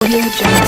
Audio Jungle.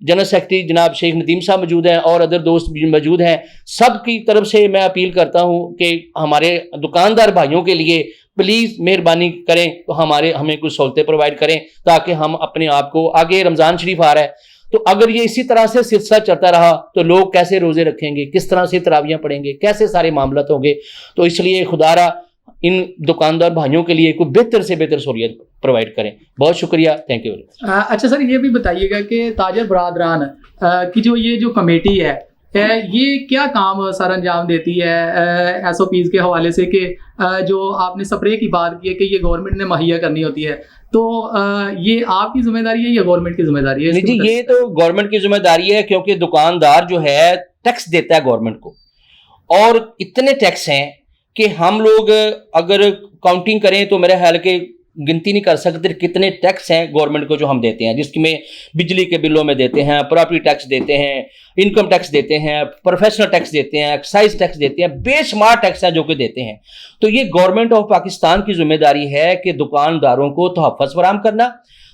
General secretary جناب شیخ ندیم صاحب موجود ہیں اور ادر دوست بھی موجود ہیں، سب کی طرف سے میں اپیل کرتا ہوں کہ ہمارے دکاندار بھائیوں کے لیے پلیز مہربانی کریں تو ہمیں کچھ سہولتیں پرووائڈ کریں تاکہ ہم اپنے آپ کو، آگے رمضان شریف آ رہا ہے تو اگر یہ اسی طرح سے سلسلہ چلتا رہا تو لوگ کیسے روزے رکھیں گے، کس طرح سے تراویحیں پڑھیں گے، کیسے سارے معاملات ہوں گے. تو اس لیے خدا را ان دکاندار بھائیوں کے لیے کوئی بہتر سے بہتر سہولیت پرووائڈ کریں. بہت شکریہ، تھینک یو. اچھا سر، یہ بھی بتائیے گا کہ تاجر برادران کی جو کمیٹی ہے یہ کیا کام سر انجام دیتی ہے ایس او پیز کے حوالے سے، کہ جو آپ نے سپرے کی بات کی ہے کہ یہ گورنمنٹ نے مہیا کرنی ہوتی ہے، تو یہ آپ کی ذمہ داری ہے یا گورنمنٹ کی ذمہ داری ہے؟ نہیں جی، یہ تو گورنمنٹ کی ذمہ داری ہے کیونکہ دکاندار جو ہے ٹیکس دیتا ہے گورنمنٹ کو، اور اتنے ٹیکس ہیں کہ ہم لوگ اگر کاؤنٹنگ کریں تو میرے خیال کے گنتی نہیں کر سکتے کتنے ٹیکس ہیں گورنمنٹ کو جو ہم دیتے ہیں، جس میں بجلی کے بلوں میں دیتے ہیں، پراپرٹی ٹیکس دیتے ہیں، انکم ٹیکس دیتے ہیں، پروفیشنل ٹیکس دیتے ہیں، ایکسائز ٹیکس دیتے ہیں، بے شمار ٹیکس ہیں جو کہ دیتے ہیں. تو یہ گورنمنٹ آف پاکستان کی ذمہ داری ہے کہ دکانداروں کو تحفظ فراہم کرنا،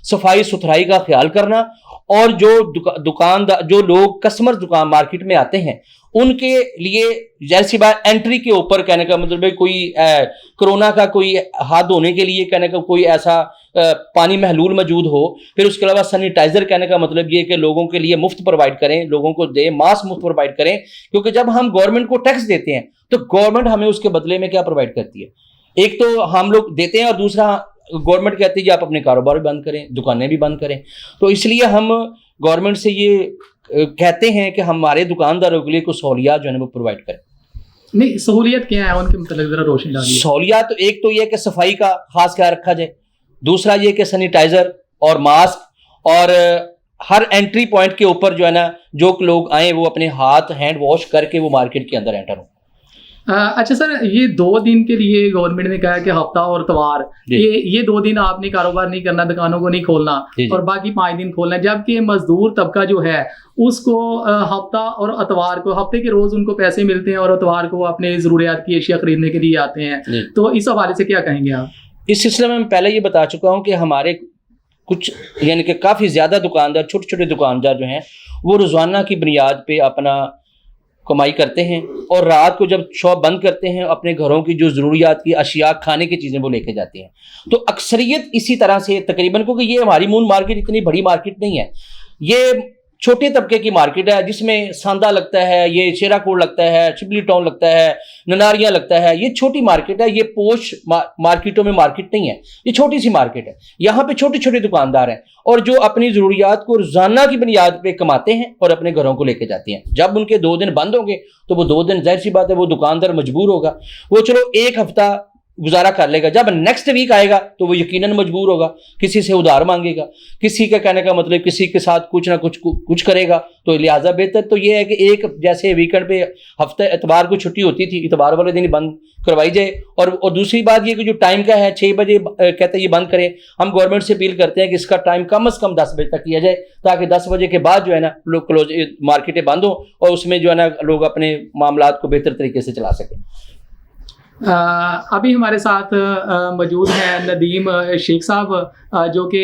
صفائی ستھرائی کا خیال کرنا، اور جو لوگ کسٹمر دکان مارکیٹ میں آتے ہیں ان کے لیے جیسی بات انٹری کے اوپر کہنے کا مطلب ہے کوئی کرونا کا کوئی ہاتھ دھونے کے لیے کہنے کا کوئی ایسا پانی محلول موجود ہو، پھر اس کے علاوہ سینیٹائزر کہنے کا مطلب یہ کہ لوگوں کے لیے مفت پرووائڈ کریں، لوگوں کو دیں، ماسک مفت پرووائڈ کریں، کیونکہ جب ہم گورنمنٹ کو ٹیکس دیتے ہیں تو گورنمنٹ ہمیں اس کے بدلے میں کیا پرووائڈ کرتی ہے؟ ایک تو ہم لوگ دیتے ہیں اور دوسرا گورنمنٹ کہتی ہے کہ آپ اپنے کاروبار بھی بند کریں، دکانیں بھی بند کریں. تو اس لیے ہم گورنمنٹ سے یہ کہتے ہیں کہ ہمارے دکانداروں کے لیے کچھ سہولیات جو ہے وہ پرووائڈ کریں. نہیں، سہولیت کیا ہے ان کے متعلق ذرا روشنی ڈالیے. سہولیات ایک تو یہ کہ صفائی کا خاص خیال رکھا جائے، دوسرا یہ کہ سینیٹائزر اور ماسک، اور ہر انٹری پوائنٹ کے اوپر جو ہے نا جو لوگ آئیں وہ اپنے ہاتھ ہینڈ واش کر کے وہ مارکیٹ کے اندر انٹر ہوں. اچھا سر، یہ 2 دن کے لیے گورنمنٹ نے کہا کہ ہفتہ اور اتوار، یہ 2 دن آپ نے کاروبار نہیں کرنا، دکانوں کو نہیں کھولنا، اور باقی 5 دن کھولنا، جبکہ مزدور طبقہ جو ہے اس کو ہفتہ اور اتوار کو، ہفتے کے روز ان کو پیسے ملتے ہیں اور اتوار کو وہ اپنے ضروریات کی اشیاء خریدنے کے لیے آتے ہیں. تو اس حوالے سے کیا کہیں گے آپ؟ اس سلسلے میں پہلے یہ بتا چکا ہوں کہ ہمارے کچھ یعنی کہ کافی زیادہ دکاندار، چھوٹے چھوٹے دکاندار جو ہیں وہ روزانہ کی بنیاد پہ اپنا کمائی کرتے ہیں، اور رات کو جب شاپ بند کرتے ہیں اپنے گھروں کی جو ضروریات کی اشیاء، کھانے کی چیزیں وہ لے کے جاتے ہیں. تو اکثریت اسی طرح سے تقریباً، کیونکہ یہ ہماری مون مارکیٹ اتنی بڑی مارکیٹ نہیں ہے، یہ چھوٹے طبقے کی مارکیٹ ہے جس میں ساندہ لگتا ہے، یہ شیرا کوٹ لگتا ہے، شبلی ٹاؤن لگتا ہے، نناریاں لگتا ہے. یہ چھوٹی مارکیٹ ہے، یہ پوش مارکیٹوں میں مارکیٹ نہیں ہے، یہ چھوٹی سی مارکیٹ ہے. یہاں پہ چھوٹے چھوٹے دکاندار ہیں اور جو اپنی ضروریات کو روزانہ کی بنیاد پہ کماتے ہیں اور اپنے گھروں کو لے کے جاتے ہیں. جب ان کے 2 دن بند ہوں گے تو وہ 2 دن ظاہر سی بات ہے وہ دکاندار مجبور ہوگا، وہ چلو 1 ہفتہ گزارا کر لے گا، جب نیکسٹ ویک آئے گا تو وہ یقیناً مجبور ہوگا، کسی سے ادھار مانگے گا، کسی کا کہنے کا مطلب کسی کے ساتھ کچھ نہ کچھ کرے گا. تو لہٰذا بہتر تو یہ ہے کہ ایک جیسے ویکینڈ پہ ہفتہ اتوار کو چھٹی ہوتی تھی، اتوار والے دن بند کروائی جائے. اور دوسری بات یہ کہ جو ٹائم کا ہے 6 بجے کہتے ہیں یہ بند کریں، ہم گورنمنٹ سے اپیل کرتے ہیں کہ اس کا ٹائم کم از کم 10 بجے تک کیا جائے تاکہ 10 بجے کے بعد جو ہے نا لوگ کلوز مارکیٹیں بند ہوں اور اس میں جو ہے نا لوگ اپنے معاملات کو بہتر طریقے سے چلا سکیں. ابھی ہمارے ساتھ موجود ہیں ندیم شیخ صاحب جو کہ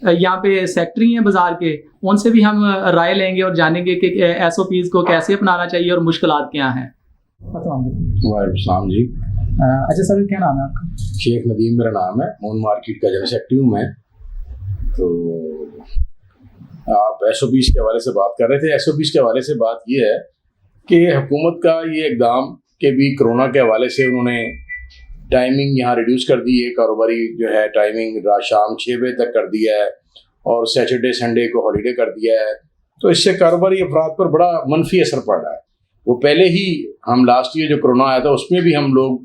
یہاں پہ سیکٹری ہیں بازار کے، ان سے بھی ہم رائے لیں گے اور جانیں گے کہ ایس او پیز کو کیسے اپنانا چاہیے اور مشکلات کیا ہیں. السلام علیکم. وعلیکم السلام جی. اچھا سر، کیا نام ہے آپ کا؟ شیخ ندیم میرا نام ہے، مون مارکیٹ کا جنرل سیکرٹری ہوں میں. تو آپ ایس او پیز کے حوالے سے بات کر رہے تھے. ایس او پیز کے حوالے سے بات یہ ہے کہ حکومت کا یہ اقدام کہ بھی کرونا کے حوالے سے انہوں نے ٹائمنگ یہاں ریڈیوس کر دی ہے، کاروباری جو ہے ٹائمنگ رات شام 6 بجے تک کر دیا ہے اور سیٹرڈے سنڈے کو ہالیڈے کر دیا ہے. تو اس سے کاروباری افراد پر بڑا منفی اثر پڑ رہا ہے. وہ پہلے ہی ہم لاسٹ ایئر جو کرونا آیا تھا اس میں بھی ہم لوگ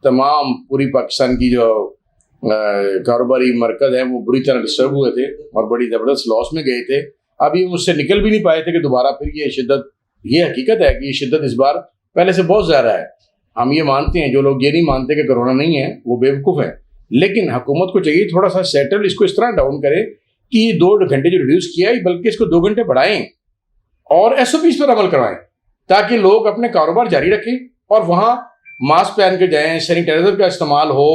تمام پوری پاکستان کی جو کاروباری مرکز ہیں وہ بری طرح ڈسٹرب ہوئے تھے اور بڑی زبردست لاس میں گئے تھے. ابھی ہم اس سے نکل بھی نہیں پائے تھے کہ دوبارہ پھر یہ شدت، یہ حقیقت ہے کہ یہ شدت اس بار پہلے سے بہت زیادہ ہے. ہم یہ مانتے ہیں، جو لوگ یہ نہیں مانتے کہ کرونا نہیں ہے وہ بیوقوف ہیں. لیکن حکومت کو چاہیے تھوڑا سا سیٹل اس کو اس طرح ڈاؤن کرے کہ یہ 2 گھنٹے جو ریڈیوس کیا ہے بلکہ اس کو 2 گھنٹے بڑھائیں اور ایس او پیز پر عمل کروائیں تاکہ لوگ اپنے کاروبار جاری رکھیں اور وہاں ماسک پہن کے جائیں، سینیٹائزر کا استعمال ہو،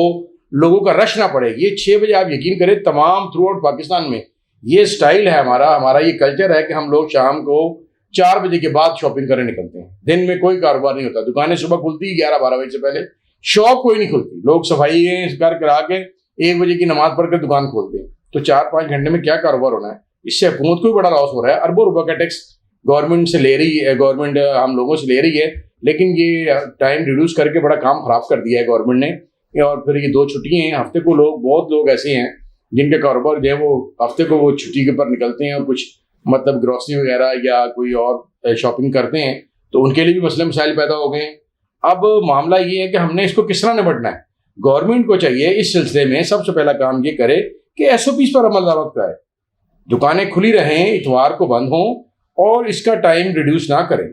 لوگوں کا رش نہ پڑے. یہ 6 بجے آپ یقین کریں تمام تھرو آؤٹ پاکستان میں یہ اسٹائل ہے ہمارا یہ کلچر ہے کہ ہم لوگ شام کو 4 بجے کے بعد شاپنگ کرنے نکلتے ہیں. دن میں کوئی کاروبار نہیں ہوتا, دکانیں صبح کھلتی 11-12 بجے سے پہلے, شاپ کوئی نہیں کھلتی, لوگ صفائی کر کرا کے 1 بجے کی نماز پڑھ کر دکان کھولتے ہیں. تو 4-5 گھنٹے میں کیا کاروبار ہونا ہے؟ اس سے حکومت کو بھی بڑا لاس ہو رہا ہے. اربوں روپے کا ٹیکس گورنمنٹ سے لے رہی ہے, گورنمنٹ ہم لوگوں سے لے رہی ہے, لیکن یہ ٹائم ریڈیوس کر کے بڑا کام خراب کر دیا ہے گورنمنٹ نے. اور پھر یہ 2 چھٹی ہیں ہفتے کو, بہت لوگ ایسے ہیں جن کے کاروبار جو ہے وہ ہفتے کو وہ چھٹی کے اوپر نکلتے ہیں اور کچھ مطلب گروسری وغیرہ یا کوئی اور شاپنگ کرتے ہیں, تو ان کے لیے بھی مسئلے مسائل پیدا ہو گئے ہیں. اب معاملہ یہ ہے کہ ہم نے اس کو کس طرح نمٹنا ہے. گورنمنٹ کو چاہیے اس سلسلے میں سب سے پہلا کام یہ کرے کہ SOPs پر عمل درآمد کرائے, دکانیں کھلی رہیں, اتوار کو بند ہوں, اور اس کا ٹائم ریڈیوس نہ کریں.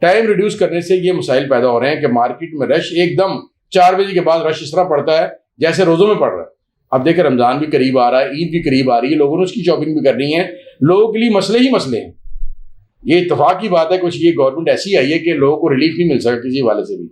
ٹائم ریڈیوس کرنے سے یہ مسائل پیدا ہو رہے ہیں کہ مارکیٹ میں رش ایک دم 4 بجے کے بعد رش اس طرح پڑتا ہے جیسے روزوں میں پڑ رہا ہے. اب دیکھیں رمضان بھی قریب آ رہا ہے, عید بھی قریب آ رہی ہے, لوگوں نے اس کی شاپنگ بھی کرنی ہے, لوگوں کے لیے مسئلے ہی مسئلے ہیں. یہ اتفاق کی بات ہے کچھ, یہ گورنمنٹ ایسی آئی ہے کہ لوگوں کو ریلیف نہیں مل سکا کسی حوالے سے بھی.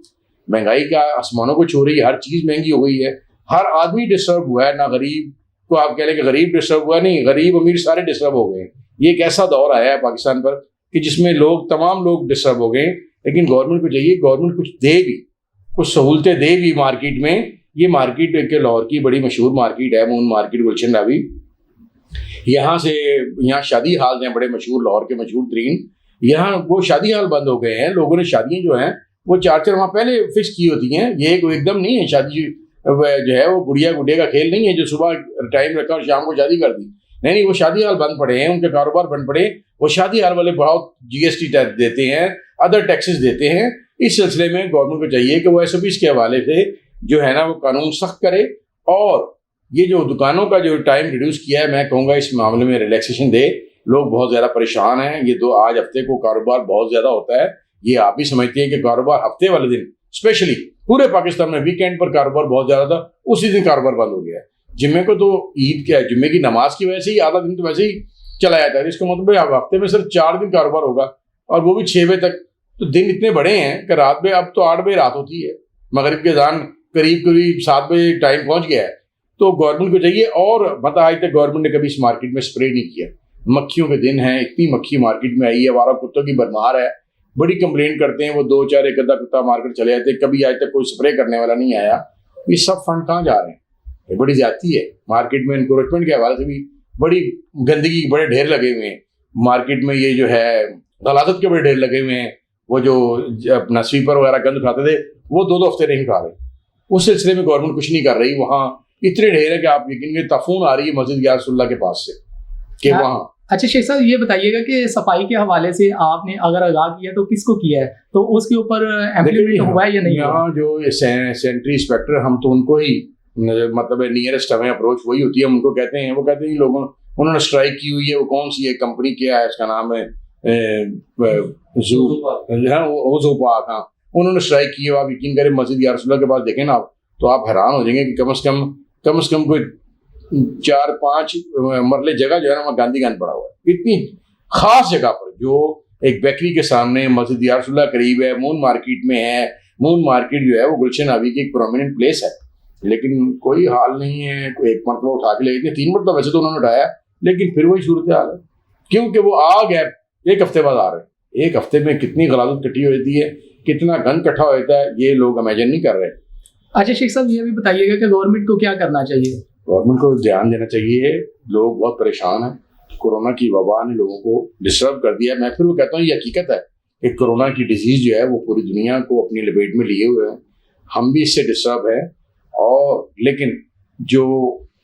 مہنگائی کا آسمانوں کو چھو رہی ہے, ہر چیز مہنگی ہو گئی ہے, ہر آدمی ڈسٹرب ہوا ہے. نہ غریب کو آپ کہہ لیں کہ غریب ڈسٹرب ہوا, نہیں, غریب امیر سارے ڈسٹرب ہو گئے ہیں. یہ ایک ایسا دور آیا ہے پاکستان پر کہ جس میں تمام لوگ ڈسٹرب ہو گئے ہیں. لیکن گورنمنٹ کو چاہیے گورنمنٹ کچھ دے بھی, کچھ سہولتیں دے بھی مارکیٹ میں. یہ مارکیٹ کے لاہور کی بڑی مشہور مارکیٹ ہے, مون مارکیٹ, گلشن راوی. یہاں شادی ہال ہیں بڑے مشہور, لاہور کے مشہور ترین. یہاں وہ شادی ہال بند ہو گئے ہیں, لوگوں نے شادیاں جو ہیں وہ 4 ماہ پہلے فکس کی ہوتی ہیں. یہ ایک دم نہیں ہے شادی جو ہے وہ گڑیا گڈے کا کھیل نہیں ہے جو صبح ٹائم رکھا اور شام کو شادی کر دی. نہیں, وہ شادی ہال بند پڑے ہیں, ان کے کاروبار بند پڑے. وہ شادی ہال والے بہت GST دیتے ہیں, ادر ٹیکسز دیتے ہیں. اس سلسلے میں گورنمنٹ کو چاہیے کہ وہ SOPs کے حوالے سے جو ہے نا وہ قانون سخت کرے, اور یہ جو دکانوں کا جو ٹائم ریڈیوس کیا ہے میں کہوں گا اس معاملے میں ریلیکسیشن دے. لوگ بہت زیادہ پریشان ہیں. یہ آج ہفتے کو کاروبار بہت زیادہ ہوتا ہے. یہ آپ بھی سمجھتے ہیں کہ کاروبار ہفتے والے دن اسپیشلی پورے پاکستان میں ویکینڈ پر کاروبار بہت زیادہ تھا, اسی دن کاروبار بند ہو گیا ہے. جمعے کو تو عید کیا ہے, جمعے کی نماز کی وجہ سے ہی آدھا دن تو ویسے ہی چلا جاتا ہے. اس کا مطلب ہے ہفتے میں صرف 4 دن کاروبار ہوگا, اور وہ بھی 6 بجے تک. تو دن اتنے بڑے ہیں کہ رات میں اب تو 8 بجے رات ہوتی ہے, مغرب کے اذان قریب 7 بجے ٹائم پہنچ گیا ہے. تو گورنمنٹ کو چاہیے, اور مطلب آج تک گورنمنٹ نے کبھی اس مارکیٹ میں اسپرے نہیں کیا. مکھیوں کے دن ہیں, اتنی مکھی مارکیٹ میں آئی ہے, آوارہ کتوں کی بھرمار ہے, بڑی کمپلین کرتے ہیں. وہ 2-4 ایک ادھا کتا مارکیٹ چلے جاتے ہیں, کبھی آج تک کوئی اسپرے کرنے والا نہیں آیا. یہ سب فنڈ کہاں جا رہے ہیں؟ یہ بڑی زیادتی ہے. مارکیٹ میں انکروچمنٹ کے حوالے سے بھی بڑی گندگی بڑے ڈھیر لگے ہوئے ہیں. مارکیٹ میں یہ جو ہے غلاظت کے بڑے ڈھیر لگے ہوئے ہیں. وہ جو اپنا سویپر وغیرہ گند اٹھاتے تھے وہ 2 ہفتے نہیں اٹھا رہے. اس سلسلے میں گورنمنٹ کچھ نہیں کر رہی. وہاں اتنے ڈھیر ہے کہ آپ یقین کریں تفون آ رہی ہے مسجد یا رسول اللہ کے پاس سے کہ وہاں. اچھا شیخ صاحب, یہ بتائیے گا کہ صفائی کے حوالے سے آپ نے اگر آگاہ کیا تو کس کو کیا ہے, تو اس کے اوپر امپلیمنٹ ہوا ہے یا نہیں؟ یہاں جو سینٹری انسپیکٹر, ہم تو ان کو ہی مطلب نیئرسٹ ہمیں اپروچ وہی ہوتی ہے, ہم ان کو کہتے ہیں. وہ کہتے ہیں لوگوں انہوں نے اسٹرائک کی ہوئی ہے, وہ کون سی ہے کمپنی, کیا ہے اس کا نام ہے زو پاک. ہاں, انہوں نے اسٹرائک کی ہے. آپ یقین کریں مسجد یا رسول اللہ کے پاس دیکھیں نا آپ, تو آپ حیران ہو جائیں گے کہ کم از کم کوئی 4-5 مرلے جگہ جو ہے نا وہاں گاندھی گان پڑا ہوا ہے. اتنی خاص جگہ پر جو ایک بیکری کے سامنے مسجد یا رسول اللہ قریب ہے, مون مارکیٹ میں ہے. مون مارکیٹ جو ہے وہ گلشن راوی کی ایک پرومیننٹ پلیس ہے, لیکن کوئی حال نہیں ہے. ایک مرتبہ اٹھا کے لے گئے, 3 مرتبہ ویسے تو انہوں نے اٹھایا, لیکن پھر وہی صورت حال ہے. کیونکہ وہ آ گیا 1 ہفتے بعد آ رہے ہیں. 1 ہفتے میں کتنی غلاظت کٹھی ہوتی ہے, کتنا گند کٹھا ہوتا ہے, یہ لوگ امیجن نہیں کر رہے. اچھا شیخ صاحب, یہ بھی بتائیے گا کہ گورنمنٹ کو کیا کرنا چاہیے؟ گورنمنٹ کو دھیان دینا چاہیے. لوگ بہت پریشان ہیں. کورونا کی وبا نے لوگوں کو ڈسٹرب کر دیا. میں پھر وہ کہتا ہوں یہ حقیقت ہے کہ کورونا کی ڈیزیز جو ہے وہ پوری دنیا کو اپنی لپیٹ میں لیے ہوئے ہیں. ہم بھی اس سے ڈسٹرب ہیں. اور لیکن جو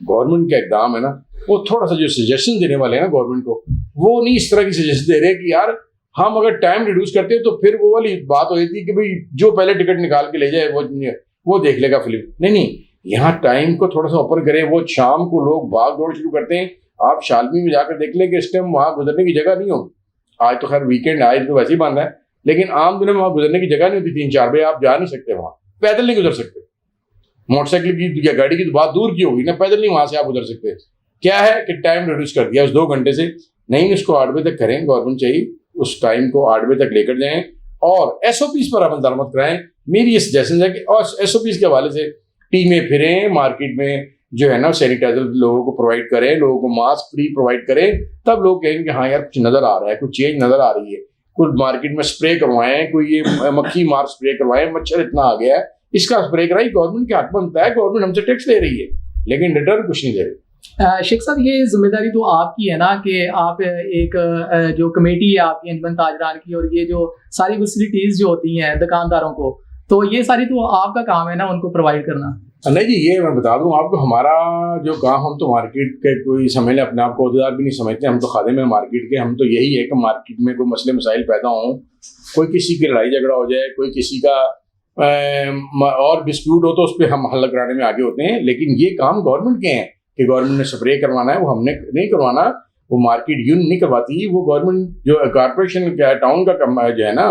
گورنمنٹ کا اقدام ہے نا, وہ تھوڑا سا جو سجیشن دینے والے ہیں نا گورنمنٹ کو, وہ نہیں اس طرح کی سجیشن دے رہے کہ یار ہم اگر ٹائم ریڈیوس کرتے تو پھر وہ والی بات ہو جاتی کہ بھائی جو پہلے ٹکٹ نکال کے لے جائے وہ دیکھ لے گا فلم. نہیں, یہاں ٹائم کو تھوڑا سا اوپن کریں. وہ شام کو لوگ بھاگ دوڑ شروع کرتے ہیں. آپ شالمی میں جا کر دیکھ لیں کہ اس ٹائم وہاں گزرنے کی جگہ نہیں ہوگی. آج تو خیر ویکینڈ, آج تو ویسے ہی بند ہے, لیکن عام دنوں میں وہاں گزرنے کی جگہ نہیں ہوتی. 3-4 بجے آپ جا نہیں سکتے, وہاں پیدل نہیں گزر سکتے. موٹر سائیکل کی یا گاڑی کی تو بات دور کی ہوگی نا, پیدل نہیں وہاں سے آپ گزر سکتے. کیا ہے کہ ٹائم ریڈیوس کر دیا اس 2 گھنٹے سے. نہیں, اس کو 8 بجے تک کریں. گورنمنٹ چاہیے اس ٹائم کو 8 بجے تک لے کر جائیں اور SOPs پر عمل درآمد کرائیں. میری یہ سجیشن ہے کہ اور SOPs کے حوالے سے ٹیمیں پھریں مارکیٹ میں, جو ہے نا سینیٹائزر لوگوں کو پرووائڈ کریں, لوگوں کو ماسک فری پرووائڈ کریں, تب لوگ کہیں گے کہ ہاں یار کچھ نظر آ رہا ہے, کچھ چینج نظر آ رہی ہے. کوئی مارکیٹ میں اسپرے کروائیں, کوئی یہ مکھی مار اسپرے کروائیں, مچھر اتنا آ گیا ہے, اس کا اسپرے کرائی, گورنمنٹ کے حق بنتا ہے, گورنمنٹ ہم سے ٹیکس لے رہی ہے لیکن ریٹرن کچھ نہیں دے رہی. شیخ صاحب یہ ذمہ داری تو آپ کی ہے نا کہ آپ ایک جو کمیٹی ہے آپ کی انجمن تاجران کی, اور یہ جو ساری فیسلٹیز جو ہوتی ہیں دکانداروں کو, تو یہ ساری تو آپ کا کام ہے نا ان کو پرووائڈ کرنا. نہیں جی, یہ میں بتا دوں آپ کو, ہمارا جو کام, ہم تو مارکیٹ کے کوئی سمجھ لیں اپنے آپ کو عہدیدار بھی نہیں سمجھتے, ہم تو خادم ہیں مارکیٹ کے. ہم تو یہی ہے کہ مارکیٹ میں کوئی مسئلے مسائل پیدا ہوں, کوئی کسی کی لڑائی جھگڑا ہو جائے, کوئی کسی کا اور ڈسپیوٹ ہو تو اس پہ ہم حل کرانے میں آگے ہوتے ہیں. لیکن یہ کام گورنمنٹ کے ہیں کہ گورنمنٹ نے اسپرے کروانا ہے, وہ ہم نے نہیں کروانا, وہ مارکیٹ یونین نہیں کرواتی, وہ گورنمنٹ جو کارپوریشن کا ٹاؤن کا جو ہے نا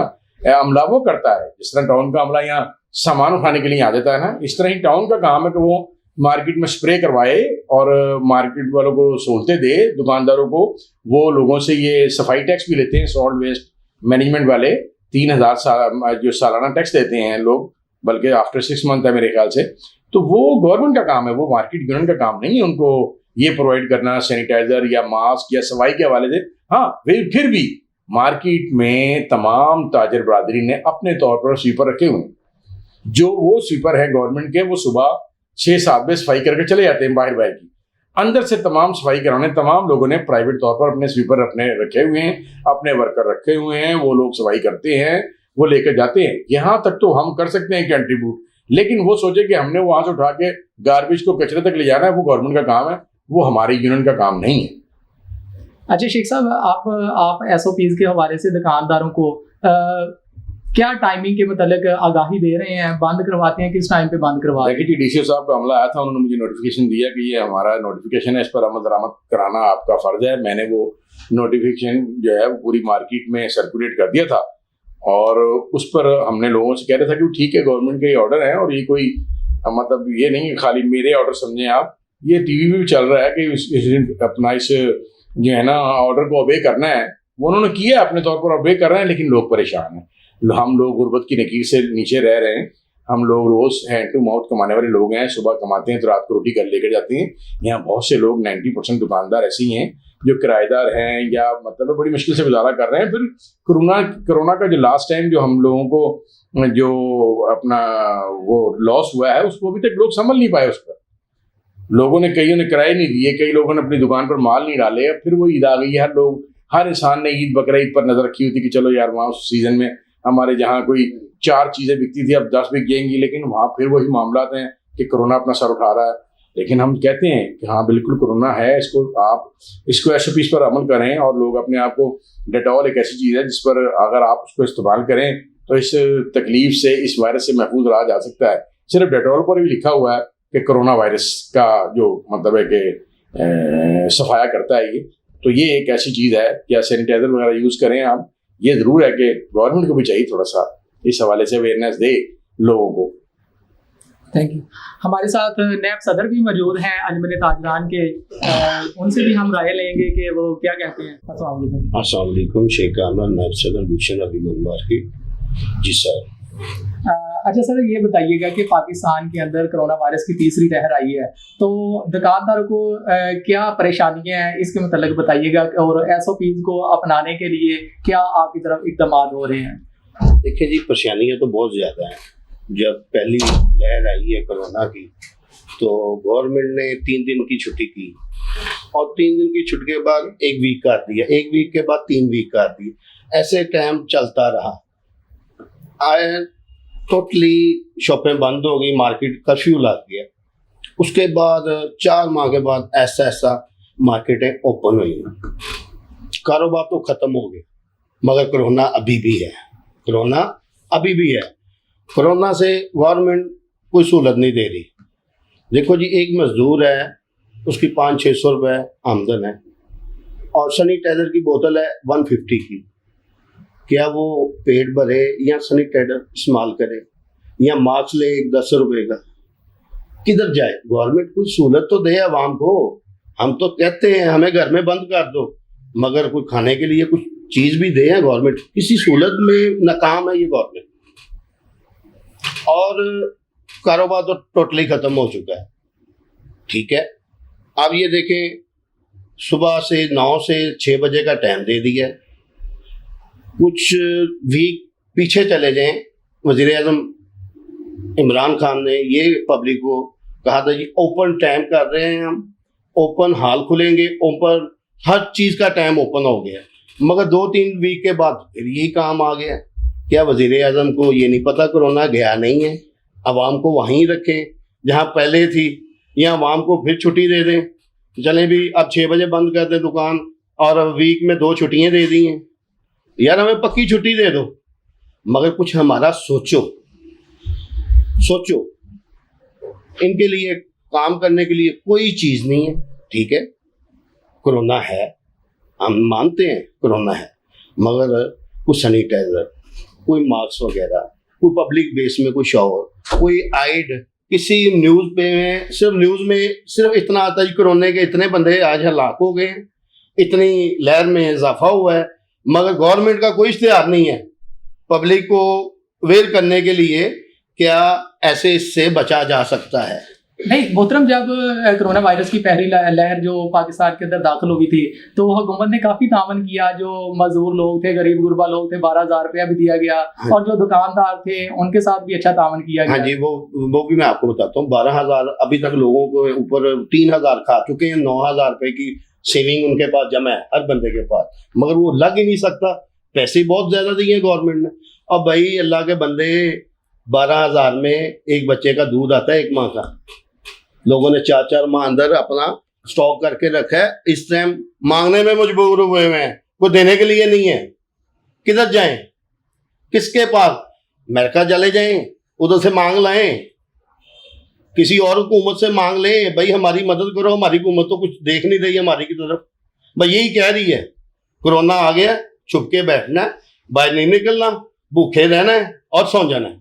عملہ وہ کرتا ہے. جس طرح ٹاؤن کا عملہ یہاں سامان اٹھانے کے لیے آ جاتا ہے نا, اس طرح ہی ٹاؤن کا کام ہے کہ وہ مارکیٹ میں اسپرے کروائے اور مارکیٹ والوں کو سہولتیں دے, دکانداروں کو. وہ لوگوں سے یہ صفائی ٹیکس بھی لیتے ہیں, سالٹ ویسٹ مینجمنٹ والے 3,000 جو سالانہ ٹیکس دیتے ہیں لوگ, بلکہ آفٹر 6 منتھ ہے میرے خیال سے. تو وہ گورنمنٹ کا کام ہے, وہ مارکیٹ یونین کا کام نہیں ہے ان کو یہ پرووائڈ کرنا سینیٹائزر یا ماسک یا صفائی کے حوالے سے. ہاں پھر بھی مارکیٹ میں تمام تاجر برادری نے اپنے طور پر سویپر رکھے ہوئے ہیں. جو وہ سویپر ہیں گورنمنٹ کے, وہ صبح 6-7 بجے صفائی کر کے چلے جاتے ہیں باہر کی, اندر سے تمام صفائی کرانے. تمام لوگوں نے پرائیویٹ طور پر اپنے سویپر اپنے رکھے ہوئے ہیں, اپنے ورکر رکھے ہوئے ہیں, وہ لوگ صفائی کرتے ہیں, وہ لے کے جاتے ہیں. یہاں تک تو ہم کر سکتے ہیں کنٹریبیوٹ, لیکن وہ سوچے کہ ہم نے وہاں سے اٹھا کے گاربیج کو کچرے تک لے جانا ہے, وہ گورنمنٹ کا کام ہے, وہ ہماری یونین کا کام نہیں ہے. اچھا شیخ صاحب, آپ ایس او پیز کے حوالے سے دکانداروں کو کیا ٹائمنگ کے متعلق آگاہی دے رہے ہیں, بند کرواتے ہیں, کس ٹائم پہ بند کرواتے ہیں؟ دیکھیے جی, ڈی سی او صاحب کا عملہ آیا تھا, انہوں نے مجھے نوٹیفیکیشن دیا کہ یہ ہمارا نوٹیفیکیشن ہے, اس پر عمل درآمد کرانا آپ کا فرض ہے. میں نے وہ نوٹیفیکیشن جو ہے وہ پوری مارکیٹ میں سرکولیٹ کر دیا تھا, اور اس پر ہم نے لوگوں سے کہہ رہا تھا کہ ٹھیک ہے گورنمنٹ کے یہ آرڈر ہیں, اور یہ کوئی مطلب یہ نہیں کہ خالی میرے آرڈر سمجھیں آپ, یہ ٹی وی پہ بھی چل رہا ہے کہ اپنا اس جو ہے نا آرڈر کو اوبے کرنا ہے. وہ انہوں نے کیا اپنے طور پر اوبے کر رہے ہیں, لیکن لوگ پریشان ہیں. ہم لوگ غربت کی نکیر سے نیچے رہ رہے ہیں, ہم لوگ روز ہینڈ ٹو ماؤتھ کمانے والے لوگ ہیں, صبح کماتے ہیں تو رات کو روٹی گھر لے کے جاتے ہیں. یہاں بہت سے لوگ 90% دکاندار ایسے ہی ہیں جو کرایہ دار ہیں یا مطلب بڑی مشکل سے گزارا کر رہے ہیں. پھر کرونا کا جو لاسٹ ٹائم جو ہم لوگوں کو جو اپنا وہ لاس ہوا ہے, اس کو ابھی تک لوگ سنبھل نہیں پائے. اس پر لوگوں نے, کئیوں نے کرائے نہیں دیے, کئی لوگوں نے اپنی دکان پر مال نہیں ڈالے. پھر وہ عید آ گئی ہے, ہر انسان نے عید بقرعید پر نظر رکھی ہوئی تھی کہ چلو یار وہاں اس سیزن میں ہمارے جہاں کوئی 4 چیزیں بکتی تھی, اب 10 بک جائیں گی. لیکن وہاں پھر وہی معاملات ہیں کہ کرونا اپنا سر اٹھا رہا ہے. لیکن ہم کہتے ہیں کہ ہاں بالکل کرونا ہے, اس کو ایس او پیز پر عمل کریں, اور لوگ اپنے آپ کو, ڈیٹول ایک ایسی چیز ہے جس پر اگر آپ اس کو استعمال کریں تو اس تکلیف سے, اس وائرس سے محفوظ رہا جا سکتا ہے. صرف ڈیٹول پر بھی لکھا ہوا ہے کہ کرونا وائرس کا جو مطلب ہے کہ صفایا کرتا ہے یہ. تو یہ ایک ایسی چیز ہے, یا سینیٹائزر وغیرہ یوز کریں آپ. یہ ضرور ہے کہ گورنمنٹ کو بھی چاہیے تھوڑا سا اس حوالے سے اویئرنیس دے لوگوں کو. Thank you. ہمارے ساتھ نیب صدر بھی موجود ہیں انجمن تاجران کے, ان سے بھی ہم رائے لیں گے کہ وہ کیا کہتے ہیں. السلام علیکم. السلام علیکم. شیخ کامران, نیب صدر گلشن ابھی مارکیٹ. جی سر. اچھا سر, یہ بتائیے گا کہ پاکستان کے اندر کرونا وائرس کی تیسری لہر آئی ہے, تو دکانداروں کو کیا پریشانیاں ہیں اس کے متعلق بتائیے گا, اور ایس او پیز کو اپنانے کے لیے کیا آپ کی طرف اقدامات ہو رہے ہیں؟ دیکھیں جی, پریشانیاں تو بہت زیادہ ہیں. جب پہلی لہر آئی ہے کرونا کی تو گورنمنٹ نے 3 دن کی چھٹی کی, اور 3 دن کی چھٹی کے بعد 1 ویک کر دیا, 1 ویک کے بعد 3 ویک کر دی. ایسے ٹائم چلتا رہا. ٹوٹلی شاپیں بند ہو گئی, مارکیٹ کرفیو لگ گیا. اس کے بعد 4 ماہ کے بعد ایسا مارکیٹیں اوپن ہوئی, کاروبار تو ختم ہو گیا. مگر کرونا ابھی بھی ہے, کرونا ابھی بھی ہے. کرونا سے گورنمنٹ کوئی سہولت نہیں دے رہی. دیکھو جی, ایک مزدور ہے, اس کی 500-600 روپے آمدن ہے, اور سینیٹائزر کی بوتل ہے 150 کی. کیا وہ پیٹ بھرے یا سینیٹائزر استعمال کرے یا ماسک لے 10 روپے کا؟ کدھر جائے؟ گورنمنٹ کوئی سہولت تو دے عوام کو. ہم تو کہتے ہیں ہمیں گھر میں بند کر دو, مگر کوئی کھانے کے لیے کچھ چیز بھی دے. گورنمنٹ کسی سہولت میں ناکام ہے یہ گورنمنٹ. اور کاروبار تو ٹوٹلی ختم ہو چکا ہے. ٹھیک ہے. اب یہ دیکھیں صبح سے 9 سے 6 بجے کا ٹائم دے دیا. کچھ ویک پیچھے چلے جائیں, وزیر اعظم عمران خان نے یہ پبلک کو کہا تھا جی اوپن ٹائم کر رہے ہیں ہم, اوپن ہال کھلیں گے, اوپن ہر چیز کا ٹائم اوپن ہو گیا. مگر 2-3 ویک کے بعد پھر یہی کام آ گیا. کیا وزیر اعظم کو یہ نہیں پتا کرونا گیا نہیں ہے؟ عوام کو وہیں رکھیں جہاں پہلے تھی, یا عوام کو پھر چھٹی دے دیں, چلیں بھی اب 6 بجے بند کر دیں دکان, اور ویک میں 2 چھٹیاں دے دی ہیں. یار ہمیں پکی چھٹی دے دو, مگر کچھ ہمارا سوچو. ان کے لیے کام کرنے کے لیے کوئی چیز نہیں ہے. ٹھیک ہے کرونا ہے, ہم مانتے ہیں کرونا ہے, مگر کوئی سینیٹائزر, کوئی ماسک وغیرہ, کوئی پبلک بیس میں کوئی شاور, کوئی آئیڈ, کسی نیوز پہ صرف اتنا آتا ہے کرونے کے اتنے بندے آج ہلاک ہو گئے ہیں, اتنی لہر میں اضافہ ہوا ہے, مگر گورنمنٹ کا کوئی اشتہار نہیں ہے پبلک کو اویئر کرنے کے لیے کیا ایسے اس سے بچا جا سکتا ہے. نہیں محترم, جب کرونا وائرس کی پہلی لہر جو پاکستان کے اندر داخل ہوئی تھی تو حکومت نے کافی تعاون کیا. جو مزدور لوگ تھے, غریب غربا لوگ تھے, 12,000 روپیہ بھی دیا گیا, اور جو دکاندار تھے ان کے ساتھ بھی اچھا تعاون کیا گیا. ہاں جی, وہ بھی میں آپ کو بتاتا ہوں. 12,000 ابھی تک لوگوں کو اوپر 3,000 کھا چکے ہیں. 9,000 روپے کی سیونگ ان کے پاس جمع ہے ہر بندے کے پاس, مگر وہ لگ ہی نہیں سکتا. پیسے بہت زیادہ دیے گورنمنٹ نے. اب بھائی اللہ کے بندے 12,000 میں ایک بچے کا دودھ آتا ہے 1 ماہ کا. لوگوں نے 4 ماہ اندر اپنا سٹاک کر کے رکھا ہے, اس ٹائم مانگنے میں مجبور ہوئے ہیں, کوئی دینے کے لیے نہیں ہے. کدھر جائیں, کس کے پاس؟ امریکہ چلے جائیں, ادھر سے مانگ لائیں, کسی اور حکومت سے مانگ لیں, بھائی ہماری مدد کرو. ہماری حکومت تو کچھ دیکھ نہیں رہی ہماری کی طرف. بھائی یہی کہہ رہی ہے کرونا آ گیا, چھپ کے بیٹھنا, باہر نہیں نکلنا, بھوکے رہنا ہے اور سو جانا ہے.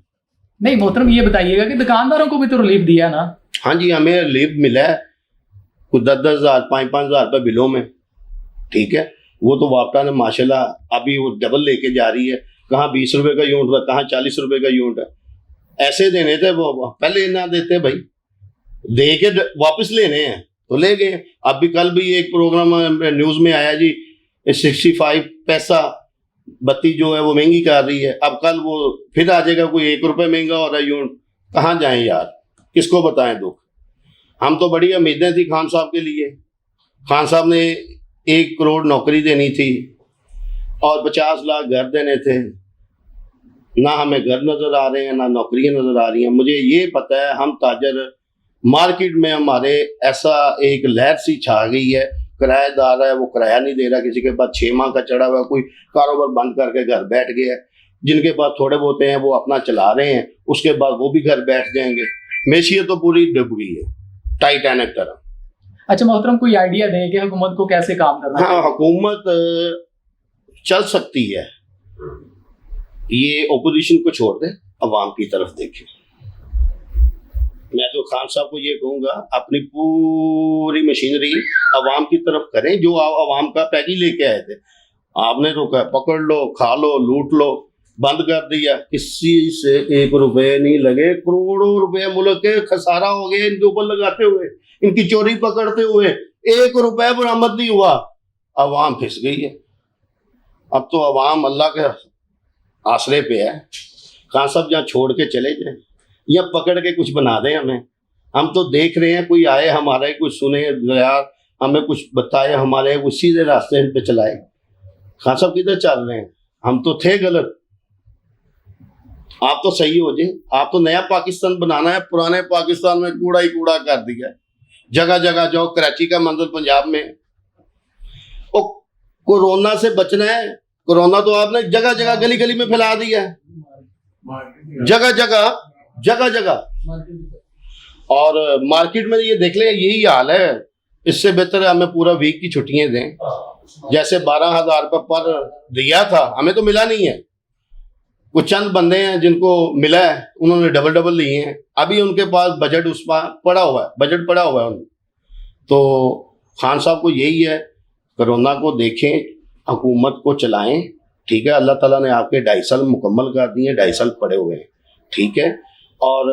نہیں محترم, یہ بتائیے گا کہ دکانداروں کو بھی تو ریلیف دیا نا؟ ہاں جی, ہمیں ریلیف ملا ہے کچھ 10,000 5,000 روپے بلوں میں. ٹھیک ہے, وہ تو واپٹا نے ماشاءاللہ ابھی وہ ڈبل لے کے جا رہی ہے. کہاں 20 روپے کا یونٹ تھا, کہاں 40 روپے کا یونٹ ہے. ایسے دینے تھے, وہ پہلے نہ دیتے بھائی, دے کے واپس لینے ہیں تو لے گئے. اب بھی کل بھی ایک پروگرام نیوز میں آیا جی 65 پیسہ بتی جو ہے وہ مہنگی کر رہی ہے. اب کل وہ پھر آ جائے گا کوئی 1 روپے مہنگا ہو رہا ہے یونٹ. کہاں جائیں یار, کس کو بتائیں دکھ. ہم تو بڑی امیدیں تھی خان صاحب کے لیے. خان صاحب نے 1 کروڑ نوکری دینی تھی اور 50 لاکھ گھر دینے تھے. نہ ہمیں گھر نظر آ رہے ہیں, نہ نوکریاں نظر آ رہی ہیں. مجھے یہ پتہ ہے ہم تاجر مارکیٹ میں ہمارے ایسا ایک لہر سی چھا گئی ہے. کرایہ دار ہے وہ کرایہ نہیں دے رہا, کسی کے پاس 6 ماہ کا چڑھا ہوا ہے, کوئی کاروبار بند کر کے گھر بیٹھ گیا ہے. جن کے پاس تھوڑے بہت ہیں وہ اپنا چلا رہے ہیں, اس کے بعد وہ بھی گھر بیٹھ جائیں گے. معیشت تو پوری ڈوب گئی ہے ٹائٹینک طرح. اچھا محترم, کوئی آئیڈیا دیں کہ حکومت کو کیسے کام کرنا ہے؟ ہاں, حکومت چل سکتی ہے. یہ اپوزیشن کو چھوڑ دیں, عوام کی طرف دیکھیں. میں تو خان صاحب کو یہ کہوں گا اپنی پوری مشینری عوام کی طرف کریں. جو عوام کا پیکج لے کے آئے تھے آپ نے تو کہا پکڑ لو, کھا لو, لوٹ لو, بند کر دیا. کسی سے 1 روپے نہیں لگے. کروڑوں روپے ملک کے خسارہ ہو گئے ان کے اوپر لگاتے ہوئے, ان کی چوری پکڑتے ہوئے. 1 روپے برآمد نہیں ہوا. عوام پھنس گئی ہے. اب تو عوام اللہ کے آسرے پہ ہے. خان صاحب جہاں چھوڑ کے چلے جائیں یا پکڑ کے کچھ بنا دیں ہمیں. ہم تو دیکھ رہے ہیں, کوئی آئے ہمارے, کچھ سنے یار ہمیں کچھ بتائے ہمارے, وہ سیدھے راستے پہ چلائے. خان صاحب کدھر چل رہے ہیں؟ ہم تو تھے غلط, آپ تو صحیح ہو جائیں. آپ تو نیا پاکستان بنانا ہے, پرانے پاکستان میں کوڑا ہی کوڑا کر دیا. جگہ جگہ جاؤ, کراچی کا منظر پنجاب میں. او کورونا سے بچنا ہے, کورونا تو آپ نے جگہ جگہ گلی گلی میں پھیلا دیا ہے, جگہ جگہ. اور مارکیٹ میں یہ دیکھ لیں یہی حال ہے. اس سے بہتر ہے ہمیں پورا ویک کی چھٹیاں دیں. جیسے 12,000 روپے پر دیا تھا, ہمیں تو ملا نہیں ہے. کچھ چند بندے ہیں جن کو ملا ہے, انہوں نے ڈبل لیے ہیں. ابھی ان کے پاس بجٹ اس پر پڑا ہوا ہے, بجٹ پڑا ہوا ہے ان. تو خان صاحب کو یہی ہے, کرونا کو دیکھیں, حکومت کو چلائیں. ٹھیک ہے, اللہ تعالیٰ نے آپ کے 2.5 سال مکمل کر دیے ہیں, 2.5 سال پڑے ہوئے ہیں. ٹھیک ہے, اور